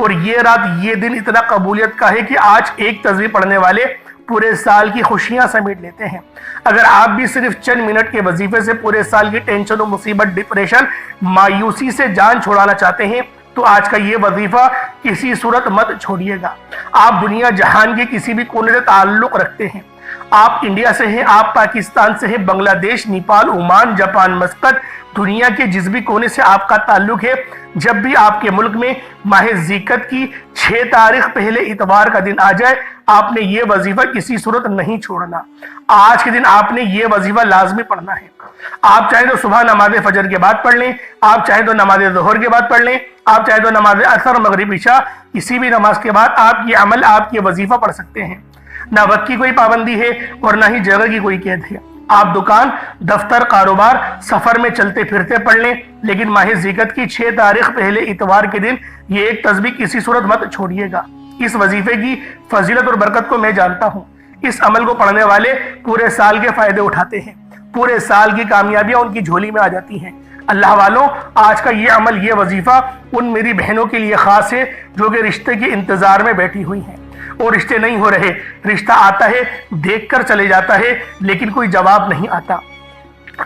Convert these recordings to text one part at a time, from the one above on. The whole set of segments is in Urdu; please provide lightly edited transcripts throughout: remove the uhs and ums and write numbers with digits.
اور یہ رات یہ دن اتنا قبولیت کا ہے کہ آج ایک تسبیح پڑھنے والے پورے سال کی خوشیاں سمیٹ لیتے ہیں۔ اگر آپ بھی صرف چند منٹ کے وظیفے سے پورے سال کی ٹینشن و مصیبت، ڈپریشن، مایوسی سے جان چھڑانا چاہتے ہیں تو آج کا یہ وظیفہ کسی صورت مت چھوڑیے گا۔ آپ دنیا جہان کے کسی بھی کونے سے تعلق رکھتے ہیں، آپ انڈیا سے ہیں، آپ پاکستان سے ہیں، بنگلہ دیش، نیپال، عمان، جاپان، مسقط، دنیا کے جس بھی کونے سے آپ کا تعلق ہے، جب بھی آپ کے ملک میں ماہ ذیقت کی 6 تاریخ پہلے اتوار کا دن آ جائے، آپ نے یہ وظیفہ کسی صورت نہیں چھوڑنا۔ آج کے دن آپ نے یہ وظیفہ لازمی پڑھنا ہے۔ آپ چاہے تو صبح نماز فجر کے بعد پڑھ لیں، آپ چاہے تو نماز ظہر کے بعد پڑھ لیں، آپ چاہے تو نماز عصر، مغرب، عشاء، کسی بھی نماز کے بعد آپ یہ عمل، آپ یہ وظیفہ پڑھ سکتے ہیں۔ نہ وقت کی کوئی پابندی ہے اور نہ ہی جگہ کی کوئی قید ہے۔ آپ دکان، دفتر، کاروبار، سفر میں چلتے پھرتے پڑھ لیں، لیکن ماہ ذیقت کی 6 تاریخ پہلے اتوار کے دن یہ ایک تسبیح کسی صورت مت چھوڑیے گا۔ اس وظیفے کی فضیلت اور برکت کو میں جانتا ہوں۔ اس عمل کو پڑھنے والے پورے سال کے فائدے اٹھاتے ہیں، پورے سال کی کامیابیاں ان کی جھولی میں آ جاتی ہیں۔ اللہ والوں، آج کا یہ عمل، یہ وظیفہ ان میری بہنوں کے لیے خاص ہے جو کہ رشتے کے انتظار میں بیٹھی ہوئی ہیں اور رشتے نہیں ہو رہے، رشتہ آتا ہے، دیکھ کر چلے جاتا ہے، لیکن کوئی جواب نہیں آتا۔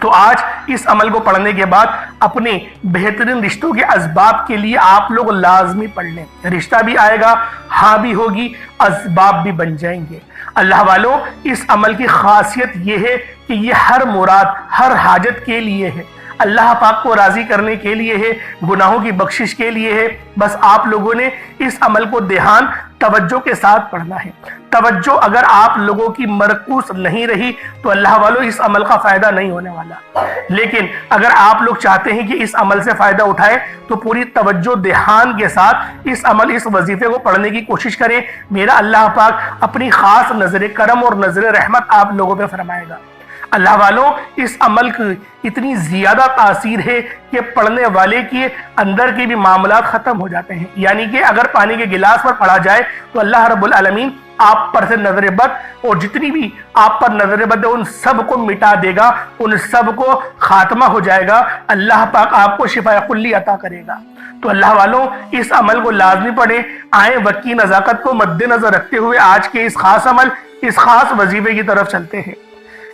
تو آج اس عمل کو پڑھنے کے بعد اپنے بہترین رشتوں کے اسباب کے لیے آپ لوگ لازمی پڑھ لیں۔ رشتہ بھی آئے گا، ہاں بھی ہوگی، اسباب بھی بن جائیں گے۔ اللہ والوں، اس عمل کی خاصیت یہ ہے کہ یہ ہر مراد، ہر حاجت کے لیے ہے، اللہ پاک کو راضی کرنے کے لیے ہے، گناہوں کی بخشش کے لیے ہے۔ بس آپ لوگوں نے اس عمل کو دھیان، توجہ کے ساتھ پڑھنا ہے۔ توجہ اگر آپ لوگوں کی مرکوز نہیں رہی تو اللہ والوں اس عمل کا فائدہ نہیں ہونے والا۔ لیکن اگر آپ لوگ چاہتے ہیں کہ اس عمل سے فائدہ اٹھائے تو پوری توجہ دھیان کے ساتھ اس عمل، اس وظیفے کو پڑھنے کی کوشش کریں۔ میرا اللہ پاک اپنی خاص نظر کرم اور نظر رحمت آپ لوگوں پہ فرمائے گا۔ اللہ والوں، اس عمل کی اتنی زیادہ تاثیر ہے کہ پڑھنے والے کے اندر کے بھی معاملات ختم ہو جاتے ہیں۔ یعنی کہ اگر پانی کے گلاس پر پڑھا جائے تو اللہ رب العالمین آپ پر سے نظر بد اور جتنی بھی آپ پر نظر بد ہے ان سب کو مٹا دے گا، ان سب کو خاتمہ ہو جائے گا۔ اللہ پاک آپ کو شفا کلی عطا کرے گا۔ تو اللہ والوں، اس عمل کو لازمی پڑھیں۔ آئیں وقت کی نزاکت کو مد نظر رکھتے ہوئے آج کے اس خاص عمل، اس خاص وظیفے کی طرف چلتے ہیں۔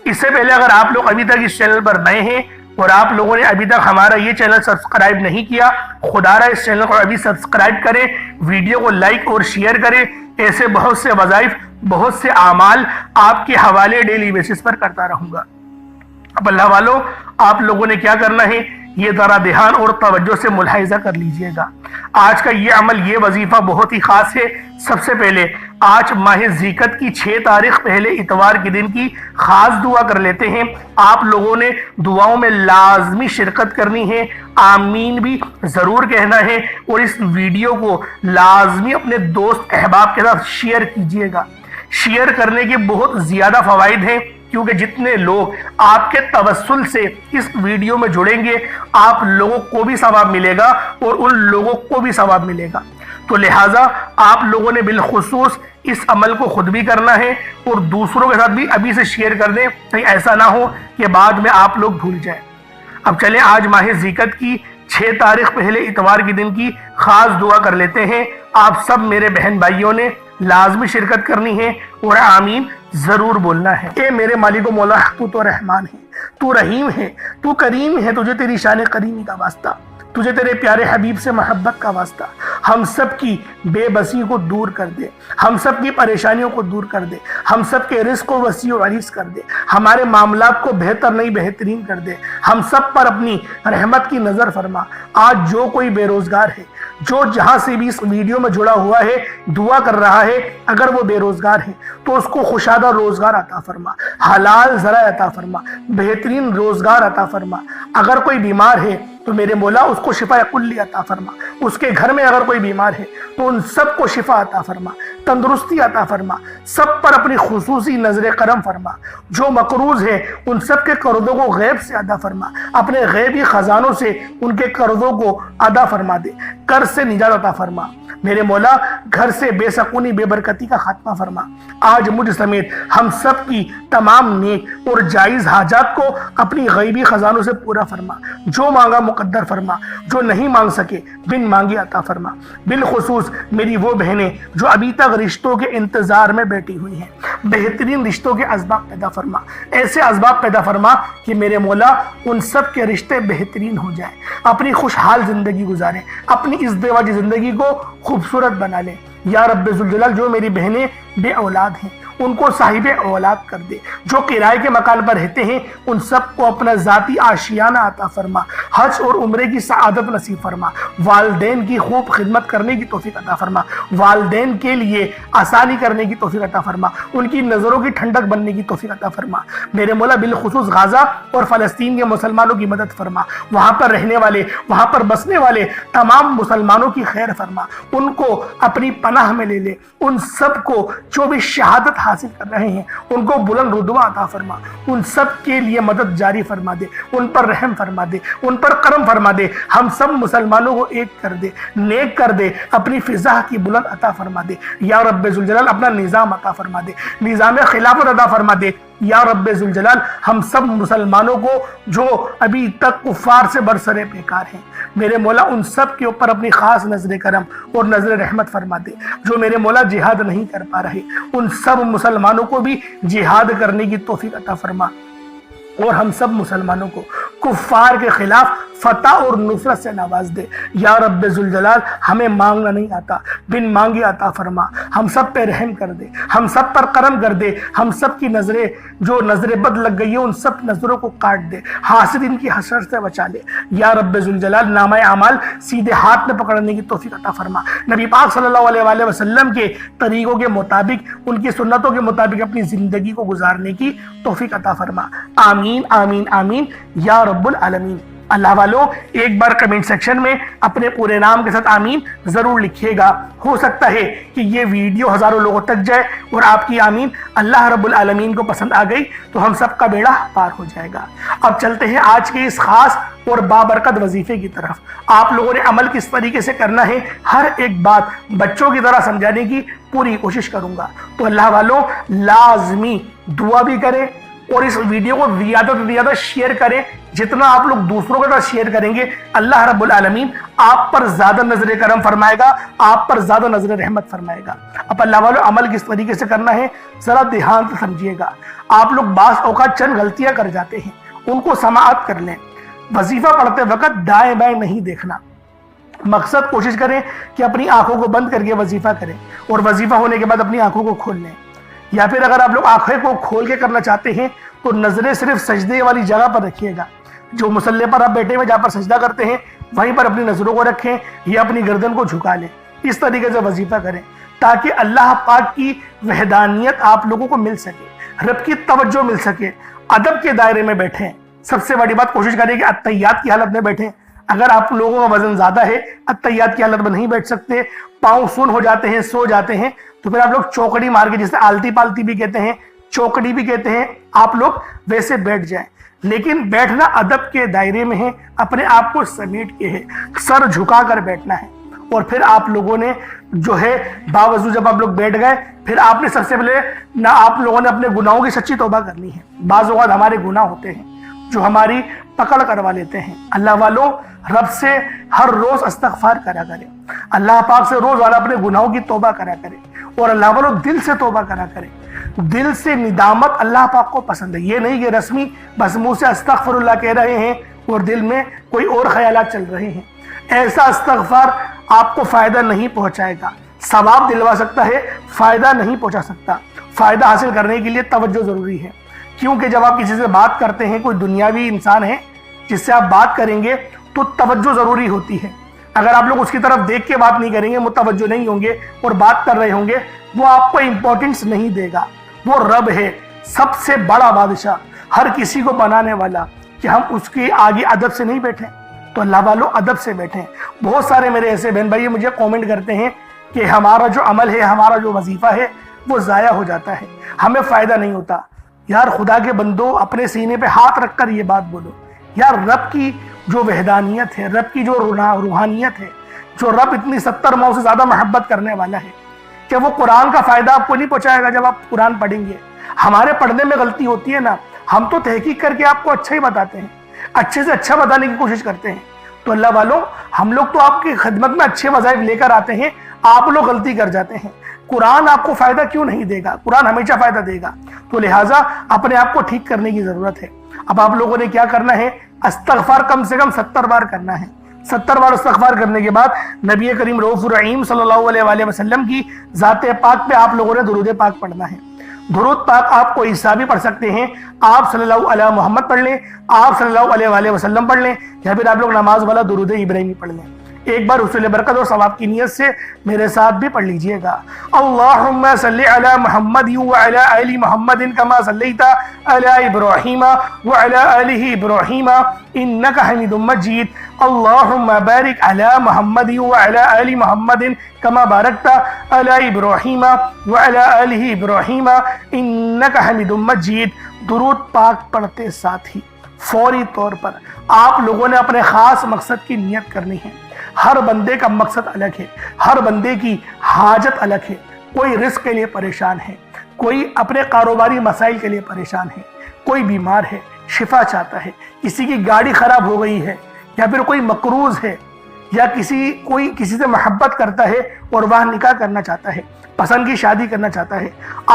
اس سے پہلے اگر آپ لوگ ابھی تک اس چینل پر نئے ہیں اور آپ لوگوں نے ابھی تک ہمارا یہ چینل سبسکرائب نہیں کیا، خدا را اس چینل کو ابھی سبسکرائب کریں، ویڈیو کو لائک اور شیئر کریں۔ ایسے بہت سے وظائف، بہت سے اعمال آپ کے حوالے ڈیلی بیسس پر کرتا رہوں گا۔ اب اللہ والوں، آپ لوگوں نے کیا کرنا ہے، یہ ذرا دھیان اور توجہ سے ملاحظہ کر لیجئے گا۔ آج کا یہ عمل، یہ وظیفہ بہت ہی خاص ہے۔ سب سے پہلے آج ماہ ذیقت کی 6 تاریخ پہلے اتوار کے دن کی خاص دعا کر لیتے ہیں۔ آپ لوگوں نے دعاؤں میں لازمی شرکت کرنی ہے، آمین بھی ضرور کہنا ہے، اور اس ویڈیو کو لازمی اپنے دوست احباب کے ساتھ شیئر کیجئے گا۔ شیئر کرنے کے بہت زیادہ فوائد ہیں، کیونکہ جتنے لوگ آپ کے توسل سے اس ویڈیو میں جڑیں گے، آپ لوگوں کو بھی ثواب ملے گا اور ان لوگوں کو بھی ثواب ملے گا۔ تو لہٰذا آپ لوگوں نے بالخصوص اس عمل کو خود بھی کرنا ہے اور دوسروں کے ساتھ بھی ابھی سے شیئر کر دیں، کہیں ایسا نہ ہو کہ بعد میں آپ لوگ بھول جائیں۔ اب چلیں آج ماہ ذیقت کی 6 تاریخ پہلے اتوار کے دن کی خاص دعا کر لیتے ہیں۔ آپ سب میرے بہن بھائیوں نے لازمی شرکت کرنی ہے اور آمین ضرور بولنا ہے۔ اے میرے مالک و مولا، تو رحمان ہے، تو رحیم ہے، تو کریم ہے، تجھے تیری شان کریمی کا واسطہ، تجھے تیرے پیارے حبیب سے محبت کا واسطہ۔ ہم سب کی بے بسی کو دور کر دے، ہم سب کی پریشانیوں کو دور کر دے، ہم سب کے رزق کو وسیع و عریض کر دے، ہمارے معاملات کو بہتر نہیں بہترین کر دے، ہم سب پر اپنی رحمت کی نظر فرما۔ آج جو کوئی بے روزگار ہے، جو جہاں سے بھی اس ویڈیو میں جڑا ہوا ہے، دعا کر رہا ہے، اگر وہ بے روزگار ہے تو اس کو خوشادہ روزگار عطا فرما، حلال ذرائع عطا فرما، بہترین روزگار عطا فرما۔ اگر کوئی بیمار ہے تو میرے مولا اس کو شفا کلی عطا فرما۔ اس کے گھر میں اگر کوئی بیمار ہے تو ان سب کو شفا عطا فرما۔ تندرستی عطا فرما، سب پر اپنی خصوصی نظر کرم فرما، جو مقروض ہے ان سب کے قرضوں کو غیب سے ادا فرما، اپنے غیبی خزانوں سے ان کے قرضوں کو ادا فرما دے، قرض سے نجات عطا فرما۔ میرے مولا گھر سے بے سکونی بے برکتی کا خاتمہ فرما۔ آج مجھ سمیت ہم سب کی تمام نیک اور جائز حاجات کو اپنی غیبی خزانوں سے پورا فرما، جو مانگا مقدر فرما، جو نہیں مانگ سکے بن مانگی عطا فرما۔ بالخصوص میری وہ بہنیں جو ابھی تک رشتوں کے انتظار میں بیٹھی ہوئی ہیں، بہترین رشتوں کے اسباب پیدا فرما، ایسے اسباب پیدا فرما کہ میرے مولا ان سب کے رشتے بہترین ہو جائیں، اپنی خوشحال زندگی گزاریں، اپنی اس دیواجی زندگی کو خوبصورت بنا لیں۔ یا رب ذوالجلال جو میری بہنیں بے اولاد ہیں ان کو صاحب اولاد کر دے، جو کرائے کے مکان پر رہتے ہیں ان سب کو اپنا ذاتی آشیانہ عطا فرما، حج اور عمرے کی سعادت نصیب فرما، والدین کی خوب خدمت کرنے کی توفیق عطا فرما، والدین کے لیے آسانی کرنے کی توفیق عطا فرما، ان کی نظروں کی ٹھنڈک بننے کی توفیق عطا فرما۔ میرے مولا بالخصوص غزہ اور فلسطین کے مسلمانوں کی مدد فرما، وہاں پر رہنے والے، وہاں پر بسنے والے تمام مسلمانوں کی خیر فرما، ان کو اپنی پناہ میں لے لے، ان سب کو جو بھی شہادت حاصل کر رہے ہیں ان کو بلند رتبہ عطا فرما، ان سب کے لیے مدد جاری فرما دے، ان پر رحم فرما دے، ان پر کرم فرما دے، ہم سب مسلمانوں کو ایک کر دے، نیک کر دے، اپنی فضا کی بلند عطا فرما دے۔ یا رب ذوالجلال اپنا نظام عطا فرما دے، نظام خلافت عطا فرما دے۔ یا رب ذوالجلال ہم سب مسلمانوں کو جو ابھی تک کفار سے برسرے پیکار ہیں، میرے مولا ان سب کے اوپر اپنی خاص نظر کرم اور نظر رحمت فرما دے۔ جو میرے مولا جہاد نہیں کر پا رہے ان سب مسلمانوں کو بھی جہاد کرنے کی توفیق عطا فرما، اور ہم سب مسلمانوں کو کفار کے خلاف فتح اور نصرت سے نواز دے۔ یا رب ذوالجلال ہمیں مانگنا نہیں آتا، بن مانگے عطا فرما، ہم سب پہ رحم کر دے، ہم سب پر کرم کر دے، ہم سب کی نظریں جو نظر بد لگ گئی ہے ان سب نظروں کو کاٹ دے، حاسدین کی حسد سے بچا لے۔ یا رب ذوالجلال نامہ اعمال سیدھے ہاتھ میں پکڑنے کی توفیق عطا فرما، نبی پاک صلی اللہ علیہ وآلہ وسلم کے طریقوں کے مطابق، ان کی سنتوں کے مطابق اپنی زندگی کو گزارنے کی توفیق عطا فرما۔ آمین آمین آمین یا رب العالمین۔ اللہ والوں ایک بار کمنٹ سیکشن میں اپنے پورے نام کے ساتھ آمین ضرور لکھیے گا، ہو سکتا ہے کہ یہ ویڈیو ہزاروں لوگوں تک جائے اور آپ کی آمین اللہ رب العالمین کو پسند آ گئی تو ہم سب کا بیڑا پار ہو جائے گا۔ اب چلتے ہیں آج کے اس خاص اور بابرکت وظیفے کی طرف۔ آپ لوگوں نے عمل کس طریقے سے کرنا ہے ہر ایک بات بچوں کی طرح سمجھانے کی پوری کوشش کروں گا، تو اللہ والوں لازمی دعا بھی کریں اور اس ویڈیو کو زیادہ سے زیادہ شیئر کریں۔ جتنا آپ لوگ دوسروں کے ساتھ شیئر کریں گے اللہ رب العالمین آپ پر زیادہ نظر کرم فرمائے گا، آپ پر زیادہ نظر رحمت فرمائے گا۔ اب اللہ والوں عمل کس طریقے سے کرنا ہے ذرا دھیان سے سمجھیے گا۔ آپ لوگ بعض اوقات چند غلطیاں کر جاتے ہیں، ان کو سماعت کر لیں۔ وظیفہ پڑھتے وقت دائیں بائیں نہیں دیکھنا، مقصد کوشش کریں کہ اپنی آنکھوں کو بند کر کے وظیفہ کریں اور وظیفہ ہونے کے بعد اپنی آنکھوں کو کھول لیں، یا پھر اگر آپ لوگ آنکھیں کو کھول کے کرنا چاہتے ہیں تو نظریں صرف سجدے والی جگہ پر رکھیے گا، جو مصلی پر آپ بیٹھے ہوئے جہاں پر سجدہ کرتے ہیں وہیں پر اپنی نظروں کو رکھیں یا اپنی گردن کو جھکا لیں۔ اس طریقے سے وظیفہ کریں تاکہ اللہ پاک کی وحدانیت آپ لوگوں کو مل سکے، رب کی توجہ مل سکے۔ ادب کے دائرے میں بیٹھیں، سب سے بڑی بات کوشش کریں کہ اتحیات کی حالت میں بیٹھیں۔ اگر آپ لوگوں کا وزن زیادہ ہے اتحیات کی حالت میں نہیں بیٹھ سکتے، پاؤں سن ہو جاتے ہیں، سو جاتے ہیں، تو پھر آپ لوگ چوکڑی مار کے، جسے آلتی پالتی بھی کہتے ہیں، چوکڑی بھی کہتے ہیں، آپ لوگ ویسے بیٹھ جائیں۔ لیکن بیٹھنا ادب کے دائرے میں ہے، اپنے آپ کو سمیٹ کے ہے، سر جھکا کر بیٹھنا ہے۔ اور پھر آپ لوگوں نے جو ہے باوضو جب آپ لوگ بیٹھ گئے پھر آپ نے سب سے پہلے نہ آپ لوگوں نے اپنے گناہوں کی سچی توبہ کرنی ہے۔ بعض اوقات ہمارے گناہ ہوتے ہیں جو ہماری پکڑ کروا لیتے ہیں۔ اللہ والوں رب سے ہر روز استغفار کرا کرے، اللہ پاک سے روزانہ اپنے گناہوں کی توبہ کرا کرے، اور اللہ والوں دل سے توبہ کرا کرے۔ دل سے ندامت اللہ پاک کو پسند ہے، یہ نہیں کہ رسمی بس منہ سے استغفر اللہ کہہ رہے ہیں اور دل میں کوئی اور خیالات چل رہے ہیں۔ ایسا استغفار آپ کو فائدہ نہیں پہنچائے گا، ثواب دلوا سکتا ہے، فائدہ نہیں پہنچا سکتا۔ فائدہ حاصل کرنے کے لیے توجہ ضروری ہے، کیونکہ جب آپ کسی سے بات کرتے ہیں، کوئی دنیاوی انسان ہے جس سے آپ بات کریں گے تو توجہ ضروری ہوتی ہے۔ اگر آپ لوگ اس کی طرف دیکھ کے بات نہیں کریں گے، متوجہ نہیں ہوں گے اور بات کر رہے ہوں گے، وہ آپ کو امپورٹنس نہیں دے گا۔ وہ رب ہے، سب سے بڑا بادشاہ، ہر کسی کو بنانے والا، کہ ہم اس کے آگے ادب سے نہیں بیٹھیں۔ تو اللہ والوں ادب سے بیٹھیں۔ بہت سارے میرے ایسے بہن بھائی مجھے کومنٹ کرتے ہیں کہ ہمارا جو عمل ہے، ہمارا جو وظیفہ ہے وہ ضائع ہو جاتا ہے، ہمیں فائدہ نہیں ہوتا۔ یار خدا کے بندو، اپنے سینے پہ ہاتھ رکھ کر یہ بات بولو، یار رب کی جو وحدانیت ہے، رب کی جو روحانیت ہے، جو رب اتنی 70 ماؤں سے زیادہ محبت کرنے والا ہے، کہ وہ قرآن کا فائدہ آپ کو نہیں پہنچائے گا جب آپ قرآن پڑھیں گے؟ ہمارے پڑھنے میں غلطی ہوتی ہے نا، ہم تو تحقیق کر کے آپ کو اچھا ہی بتاتے ہیں، اچھے سے اچھا بتانے کی کوشش کرتے ہیں۔ تو اللہ والوں، ہم لوگ تو آپ کی خدمت میں اچھے وظائف لے کر آتے ہیں، آپ لوگ غلطی کر جاتے ہیں۔ قرآن آپ کو فائدہ کیوں نہیں دے گا؟ قرآن ہمیشہ فائدہ دے گا۔ تو لہٰذا اپنے آپ کو ٹھیک کرنے کی ضرورت ہے۔ اب آپ لوگوں نے کیا کرنا ہے؟ استغفار کم سے کم 70 بار کرنا ہے۔ 70 بار استغفار کرنے کے بعد نبی کریم رؤوف الرحیم صلی اللہ علیہ وآلہ وسلم کی ذات پاک پہ آپ لوگوں نے درود پاک پڑھنا ہے۔ درود پاک آپ کو عیسیٰ بھی پڑھ سکتے ہیں، آپ صلی اللہ علیہ محمد پڑھ لیں، آپ صلی اللہ علیہ وآلہ وسلم پڑھ لیں، یا پھر آپ لوگ نماز والا درود ابراہیمی پڑھ لیں۔ ایک بار حصول برکت اور ثواب کی نیت سے میرے ساتھ بھی پڑھ لیجئے گا۔ اللہم صلی علی محمد وعلی آل محمد کما صلیت علی ابراہیم وعلی آل ابراہیم انک حمید مجید۔ اللہم بارک علی محمد وعلی آل محمد کما بارکت علی ابراہیم وعلی آل ابراہیم انک حمید مجید۔ درود پاک پڑھتے ساتھ ہی فوری طور پر آپ لوگوں نے اپنے خاص مقصد کی نیت کرنی ہے۔ ہر بندے کا مقصد الگ ہے، ہر بندے کی حاجت الگ ہے۔ کوئی رزق کے لیے پریشان ہے، کوئی اپنے کاروباری مسائل کے لیے پریشان ہے، کوئی بیمار ہے شفا چاہتا ہے، کسی کی گاڑی خراب ہو گئی ہے، یا پھر کوئی مقروض ہے، یا کوئی کسی سے محبت کرتا ہے اور وہاں نکاح کرنا چاہتا ہے، پسند کی شادی کرنا چاہتا ہے۔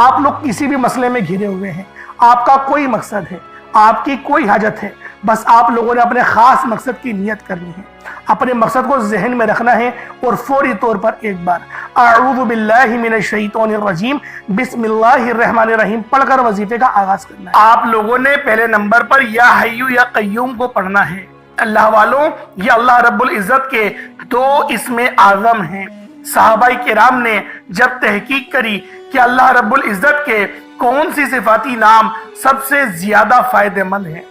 آپ لوگ کسی بھی مسئلے میں گھرے ہوئے ہیں، آپ کا کوئی مقصد ہے، آپ کی کوئی حاجت ہے، بس آپ لوگوں نے اپنے خاص مقصد کی نیت کرنی ہے، اپنے مقصد کو ذہن میں رکھنا ہے، اور فوری طور پر ایک بار اعوذ باللہ من الشیطان الرجیم بسم اللہ الرحمن الرحیم پڑھ کر وظیفے کا آغاز کرنا ہے۔ آپ لوگوں نے پہلے نمبر پر یا حیو یا قیوم کو پڑھنا ہے۔ اللہ والوں، یہ اللہ رب العزت کے 2 اسم اعظم ہیں۔ صحابہ کرام نے جب تحقیق کری کہ اللہ رب العزت کے کون سی صفاتی نام سب سے زیادہ فائدہ مند ہیں،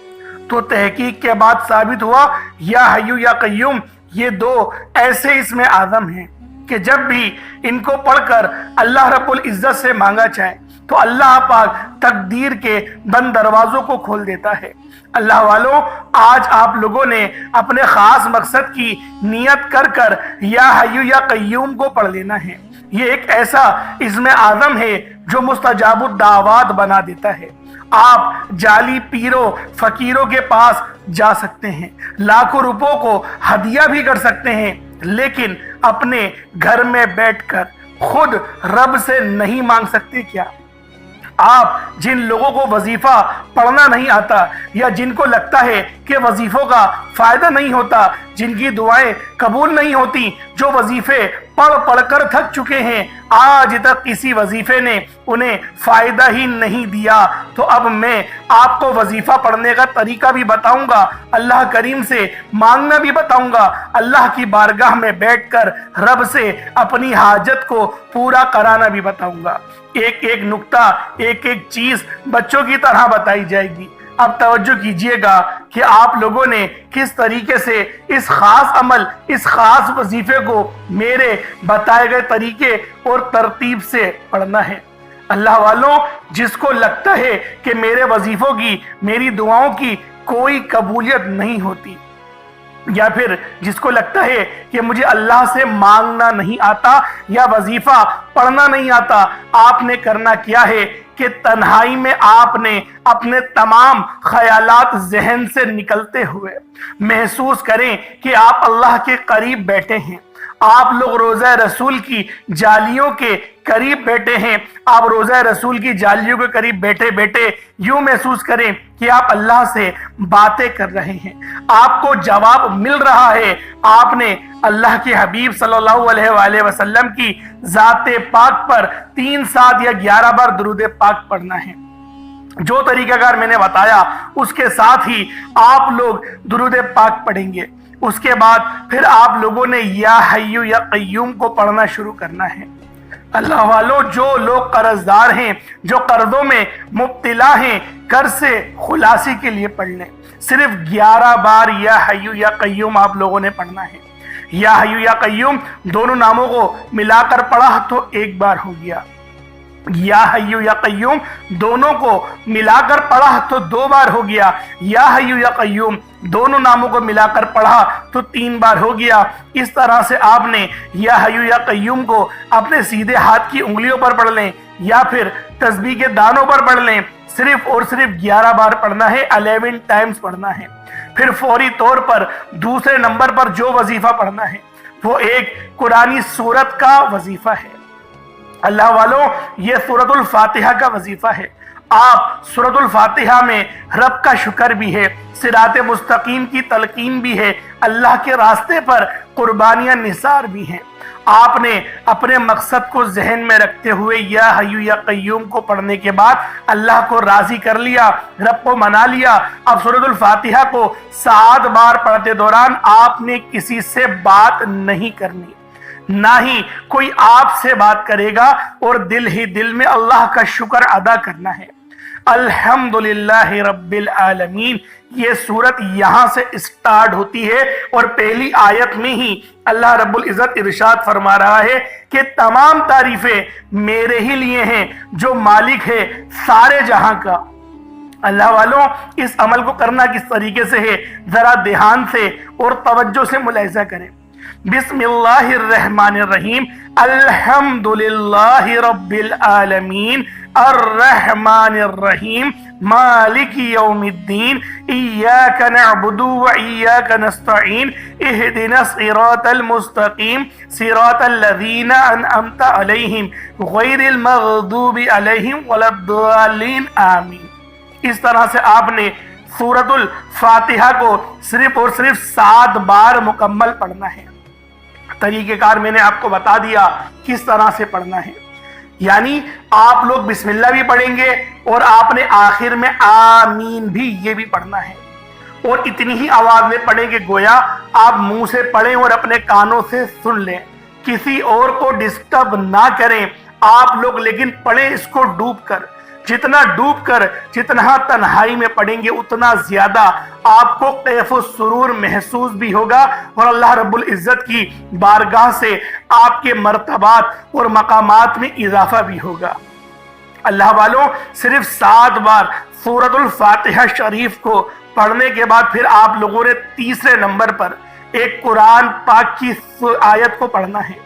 تو تحقیق کے بعد ثابت ہوا یا حیو یا قیوم یہ 2 ایسے اسم اعظم ہیں کہ جب بھی ان کو پڑھ کر اللہ رب العزت سے مانگا جائے تو اللہ پاک تقدیر کے بند دروازوں کو کھول دیتا ہے۔ اللہ والوں، آج آپ لوگوں نے اپنے خاص مقصد کی نیت کر یا حیو یا قیوم کو پڑھ لینا ہے۔ یہ ایک ایسا اسم اعظم ہے جو مستجاب الدعوات بنا دیتا ہے۔ آپ جعلی پیروں فقیروں کے پاس جا سکتے ہیں، لاکھوں روپوں کو ہدیہ بھی کر سکتے ہیں، لیکن اپنے گھر میں بیٹھ کر خود رب سے نہیں مانگ سکتے کیا؟ آپ جن لوگوں کو وظیفہ پڑھنا نہیں آتا، یا جن کو لگتا ہے کہ وظیفوں کا فائدہ نہیں ہوتا، جن کی دعائیں قبول نہیں ہوتی، جو وظیفے پڑھ کر تھک چکے ہیں، آج تک کسی وظیفے نے انہیں فائدہ ہی نہیں دیا، تو اب میں آپ کو وظیفہ پڑھنے کا طریقہ بھی بتاؤں گا، اللہ کریم سے مانگنا بھی بتاؤں گا، اللہ کی بارگاہ میں بیٹھ کر رب سے اپنی حاجت کو پورا کرانا بھی بتاؤں گا۔ ایک ایک نقطہ، ایک ایک چیز بچوں کی طرح بتائی جائے گی۔ اب توجہ کیجئے گا کہ آپ لوگوں نے کس طریقے سے اس خاص عمل، اس خاص وظیفے کو میرے بتائے گئے طریقے اور ترتیب سے پڑھنا ہے۔ اللہ والوں، جس کو لگتا ہے کہ میرے وظیفوں کی، میری دعاؤں کی کوئی قبولیت نہیں ہوتی، یا پھر جس کو لگتا ہے کہ مجھے اللہ سے مانگنا نہیں آتا یا وظیفہ پڑھنا نہیں آتا، آپ نے کرنا کیا ہے کہ تنہائی میں آپ نے اپنے تمام خیالات ذہن سے نکلتے ہوئے محسوس کریں کہ آپ اللہ کے قریب بیٹھے ہیں، آپ لوگ روضہ رسول کی جالیوں کے قریب بیٹھے ہیں، آپ روضہ رسول کی جالیوں کے قریب بیٹھے بیٹھے یوں محسوس کریں کہ آپ اللہ سے باتیں کر رہے ہیں، آپ کو جواب مل رہا ہے۔ آپ نے اللہ کے حبیب صلی اللہ علیہ وآلہ وسلم کی ذات پاک پر 3 7 یا 11 بار درود پاک پڑھنا ہے۔ جو طریقہ کار میں نے بتایا اس کے ساتھ ہی آپ لوگ درود پاک پڑھیں گے۔ اس کے بعد پھر آپ لوگوں نے یا حیو یا قیوم کو پڑھنا شروع کرنا ہے۔ اللہ والوں، جو لوگ قرض دار ہیں، جو قرضوں میں مبتلا ہیں، قرض سے خلاصی کے لیے پڑھ لیں۔ صرف 11 بار یا حیو یا قیوم آپ لوگوں نے پڑھنا ہے۔ یا حیو یا قیوم دونوں ناموں کو ملا کر پڑھا تو ایک بار ہو گیا، یا حیو یا قیوم دونوں کو ملا کر پڑھا تو دو بار ہو گیا، یا حیو یا قیوم دونوں ناموں کو ملا کر پڑھا تو تین بار ہو گیا۔ اس طرح سے آپ نے یا حیو یا قیوم کو اپنے سیدھے ہاتھ کی انگلیوں پر پڑھ لیں یا پھر تسبیح کے دانوں پر پڑھ لیں، صرف اور صرف 11 بار پڑھنا ہے، 11 ٹائمز پڑھنا ہے۔ پھر فوری طور پر دوسرے نمبر پر جو وظیفہ پڑھنا ہے وہ ایک قرآنی سورت کا وظیفہ ہے۔ اللہ والوں، یہ سورۃ الفاتحہ کا وظیفہ ہے۔ آپ سورۃ الفاتحہ میں رب کا شکر بھی ہے، صراط مستقیم کی تلقین بھی ہے، اللہ کے راستے پر قربانیاں نثار بھی ہیں۔ آپ نے اپنے مقصد کو ذہن میں رکھتے ہوئے یا حیو یا قیوم کو پڑھنے کے بعد اللہ کو راضی کر لیا، رب کو منا لیا۔ اب سورۃ الفاتحہ کو 7 بار پڑھتے دوران آپ نے کسی سے بات نہیں کرنی، نہ ہی کوئی آپ سے بات کرے گا، اور دل ہی دل میں اللہ کا شکر ادا کرنا ہے۔ الحمدللہ رب العالمین، یہ سورت یہاں سے اسٹارٹ ہوتی ہے اور پہلی آیت میں ہی اللہ رب العزت ارشاد فرما رہا ہے کہ تمام تعریفیں میرے ہی لیے ہیں جو مالک ہے سارے جہاں کا۔ اللہ والوں، اس عمل کو کرنا کس طریقے سے ہے ذرا دھیان سے اور توجہ سے ملاحظہ کریں۔ بسم اللہ الرحمن الرحیم، الحمدللہ رب العالمین الرحمن الرحیم مالک یوم الدین ایاک نعبد و ایاک نستعین اہدنا الصراط المستقیم صراط الذین انعمت علیہم غیر المغضوب علیہم ولا الضالین آمین۔ اس طرح سے آپ نے سورۃ الفاتحہ کو صرف اور صرف 7 بار مکمل پڑھنا ہے۔ طریقہ کار میں نے آپ کو بتا دیا کس طرح سے پڑھنا ہے، یعنی آپ لوگ بسم اللہ بھی پڑھیں گے اور آپ نے آخر میں آمین بھی یہ بھی پڑھنا ہے، اور اتنی ہی آواز میں پڑھیں کہ گویا آپ منہ سے پڑھیں اور اپنے کانوں سے سن لیں، کسی اور کو ڈسٹرب نہ کریں آپ لوگ، لیکن پڑھیں اس کو ڈوب کر۔ جتنا ڈوب کر، جتنا تنہائی میں پڑھیں گے اتنا زیادہ آپ کو کیف و سرور محسوس بھی ہوگا، اور اللہ رب العزت کی بارگاہ سے آپ کے مرتبات اور مقامات میں اضافہ بھی ہوگا۔ اللہ والوں، صرف 7 بار سورۃ الفاتحہ شریف کو پڑھنے کے بعد پھر آپ لوگوں نے تیسرے نمبر پر ایک قرآن پاک کی آیت کو پڑھنا ہے۔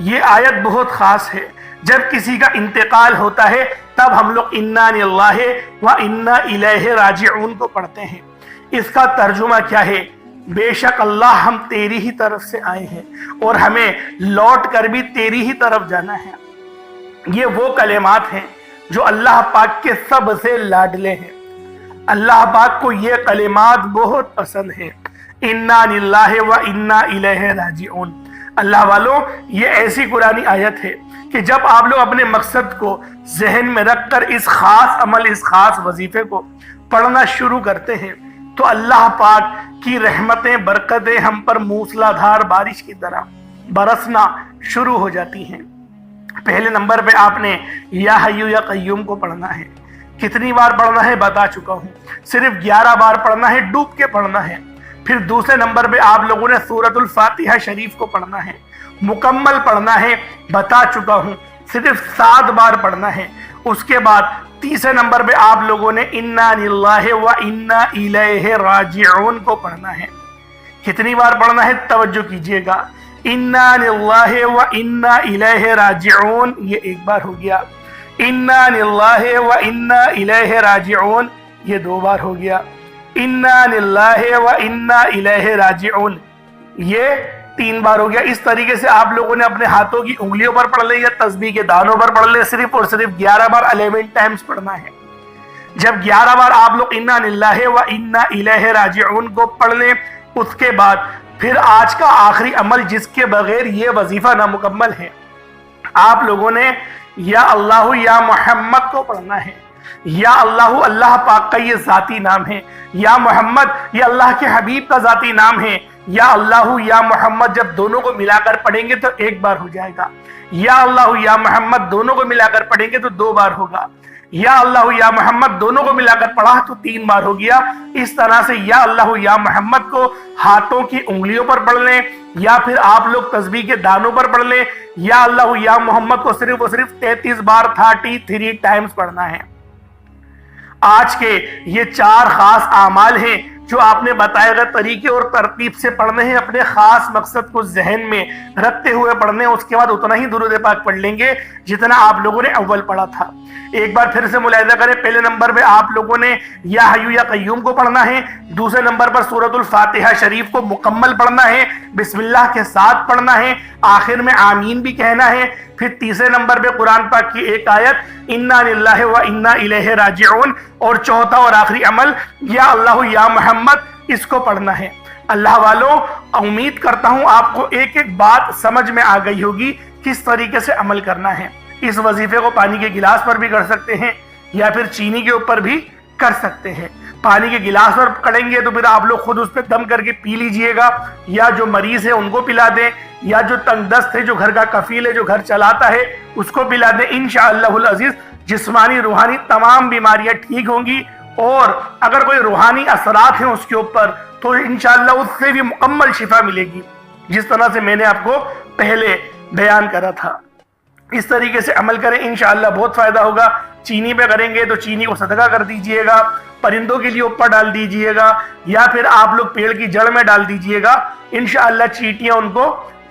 یہ آیت بہت خاص ہے۔ جب کسی کا انتقال ہوتا ہے تب ہم لوگ انا للہ و انا الیہ راجعون کو پڑھتے ہیں۔ اس کا ترجمہ کیا ہے؟ بے شک اللہ ہم تیری ہی طرف سے آئے ہیں اور ہمیں لوٹ کر بھی تیری ہی طرف جانا ہے۔ یہ وہ کلمات ہیں جو اللہ پاک کے سب سے لاڈلے ہیں۔ اللہ پاک کو یہ کلمات بہت پسند ہیں، انا للہ و انا الیہ راجعون۔ اللہ والوں، یہ ایسی قرآنی آیت ہے کہ جب آپ لوگ اپنے مقصد کو ذہن میں رکھ کر اس خاص عمل، اس خاص وظیفے کو پڑھنا شروع کرتے ہیں تو اللہ پاک کی رحمتیں، برکتیں ہم پر موسلا دھار بارش کی طرح برسنا شروع ہو جاتی ہیں۔ پہلے نمبر پہ آپ نے یا حیو یا قیوم کو پڑھنا ہے۔ کتنی بار پڑھنا ہے بتا چکا ہوں، صرف 11 بار پڑھنا ہے، ڈوب کے پڑھنا ہے۔ پھر دوسرے نمبر پہ آپ لوگوں نے سورۃ الفاتحہ شریف کو پڑھنا ہے، مکمل پڑھنا ہے، بتا چکا ہوں، صرف 7 بار پڑھنا ہے۔ اس کے بعد تیسرے نمبر پہ آپ لوگوں نے انا للہ و انا الیہ راجعون کو پڑھنا ہے۔ کتنی بار پڑھنا ہے توجہ کیجئے گا، انا للہ و انا الیہ راجعون یہ ایک بار ہو گیا، انا للہ و انا الیہ راجعون یہ 2 بار ہو گیا، انا للہ و انا الیہ راجعون یہ 3 بار ہو گیا۔ اس طریقے سے آپ لوگوں نے اپنے ہاتھوں کی انگلیوں پر پڑھ لے یا تسبیح کے دانوں پر پڑھ لے، صرف اور صرف 11 بار 11 ٹائمز پڑھنا ہے۔ جب 11 بار آپ لوگ انا للہ و انا الیہ راجعون کو پڑھ لیں، اس کے بعد پھر آج کا آخری عمل جس کے بغیر یہ وظیفہ نامکمل ہے، آپ لوگوں نے یا اللہ یا محمد کو پڑھنا ہے۔ یا اللہ، اللہ پاک کا یہ ذاتی نام ہے، یا محمد یہ اللہ کے حبیب کا ذاتی نام ہے۔ یا اللہ یا محمد جب دونوں کو ملا کر پڑھیں گے تو 1 بار ہو جائے گا، یا اللہ یا محمد دونوں کو ملا کر پڑھیں گے تو 2 بار ہوگا، یا اللہ یا محمد دونوں کو ملا کر پڑھا تو 3 بار ہو گیا۔ اس طرح سے یا اللہ یا محمد کو ہاتھوں کی انگلیوں پر پڑھ لیں، یا پھر آپ لوگ تسبیح کے دانوں پر پڑھ لیں۔ یا اللہ یا محمد کو صرف اور صرف 33 بار 33 ٹائمز پڑھنا ہے۔ آج کے یہ 4 خاص اعمال ہیں جو آپ نے بتائے گئے طریقے اور ترتیب سے پڑھنے ہیں، اپنے خاص مقصد کو ذہن میں رکھتے ہوئے پڑھنے ہیں۔ اس کے بعد اتنا ہی درود پاک پڑھ لیں گے جتنا آپ لوگوں نے اول پڑھا تھا۔ ایک بار پھر سے ملاحظہ کریں، پہلے نمبر پہ آپ لوگوں نے یا حیو یا قیوم کو پڑھنا ہے، دوسرے نمبر پر سورۃ الفاتحہ شریف کو مکمل پڑھنا ہے، بسم اللہ کے ساتھ پڑھنا ہے، آخر میں آمین بھی کہنا ہے، پھر تیسرے نمبر پہ قرآن پاک کی ایک آیت انا للہ و انا الیہ راجعون، اور چوتھا اور آخری عمل یا اللہ یا محمد، اس کو پڑھنا ہے۔ اللہ والوں، امید کرتا ہوں آپ کو ایک ایک بات سمجھ میں آ گئی ہوگی کس طریقے سے عمل کرنا ہے۔ اس وظیفے کو پانی کے گلاس پر بھی کر سکتے ہیں یا پھر چینی کے اوپر بھی کر سکتے ہیں۔ پانی کے گلاس پر کریں گے تو پھر آپ لوگ خود اس پہ دم کر کے پی لیجئے گا، یا جو مریض ہے ان کو پلا دیں، یا جو تنگ دست ہے، جو گھر کا کفیل ہے، جو گھر چلاتا ہے، اس کو پلا دیں۔ انشاءاللہ العزیز جسمانی روحانی تمام بیماریاں ٹھیک ہوں گی، اور اگر کوئی روحانی اثرات ہیں اس کے اوپر تو انشاءاللہ اس سے بھی مکمل شفا ملے گی، جس طرح سے میں نے آپ کو پہلے بیان کرا تھا۔ اس طریقے سے عمل کریں، انشاءاللہ بہت فائدہ ہوگا۔ چینی پہ کریں گے تو چینی کو صدقہ کر دیجئے گا، پرندوں کے لیے اوپر ڈال دیجئے گا، یا پھر آپ لوگ پیڑ کی جڑ میں ڈال دیجئے گا۔ انشاءاللہ چیٹیاں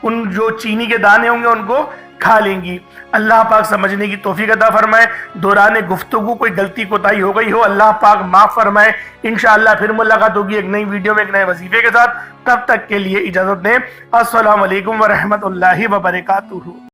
ان جو چینی کے دانے ہوں گے ان کو کھا لیں گی۔ اللہ پاک سمجھنے کی توفیق عطا فرمائے۔ دوران گفتگو کوئی غلطی کوتاہی ہو گئی ہو، اللہ پاک معاف فرمائے۔ انشاءاللہ پھر ملاقات ہوگی ایک نئی ویڈیو میں ایک نئے وظیفے کے ساتھ۔ تب تک کے لیے اجازت دیں۔ السلام علیکم ورحمۃ اللہ وبرکاتہ۔